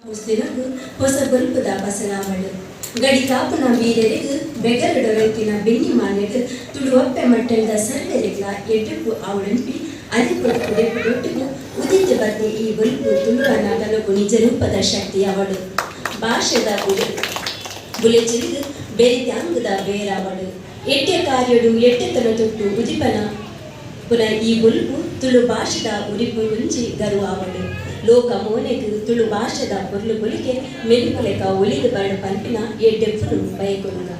ಮುಸ್ಲಿಮರು ಹೊಸ ಬಲ್ಪದ ಬಸಲಾವಳು ಗಡಿ ಕಾಪುನ ವೀರರಿಗೂ ಬೆಗರಡೊರಕಿನ ಬೆನ್ನಿ ಮಾನ್ಯರು ತುಳುವಪ್ಪೆ ಮಟ್ಟದ ಸರ್ವರಿಗಳ ಎಡ್ಡುಕು ಅವಳಂಪಿ ಅದಿಪೊಟ್ಟು ದೊಡ್ಡಗೂ ಉದಿತು ಬತ್ತೆ ಈ ಬಲ್ಪು ತುಳುವ ನಾಗಲಕು ನಿಜ ರೂಪದ ಶಕ್ತಿ ಅವಳು ಭಾಷೆದ ಬುಲೆಚಿರಿದು ಬೆರಿತ್ಯಾಂಗದ ಬೇರಾವಳು ಎಟ್ಟೆ ಕಾರ್ಯಡು ಎಟ್ಟೆತನ ತೊಟ್ಟು ಉದಿಪನ ಪುನಃ ಈ ಬುಲ್ಪು ತುಳು ಭಾಷೆದ ಉರಿಪು ಮುಂಚಿ ಗರುವಾವಳು ಲೋಕ ಮೋನೆಗೂ ತುಳು ಭಾಷೆದ ಪೊರ್ಲು ಬುಲಿಗೆ ಮೆಲುಪುಲೆಕ ಒಲಿದು ಬರಡು ಪಂಪಿನ ಎಡ್ಡೆಪ್ಪನು ಬಯಕೊಡುಗ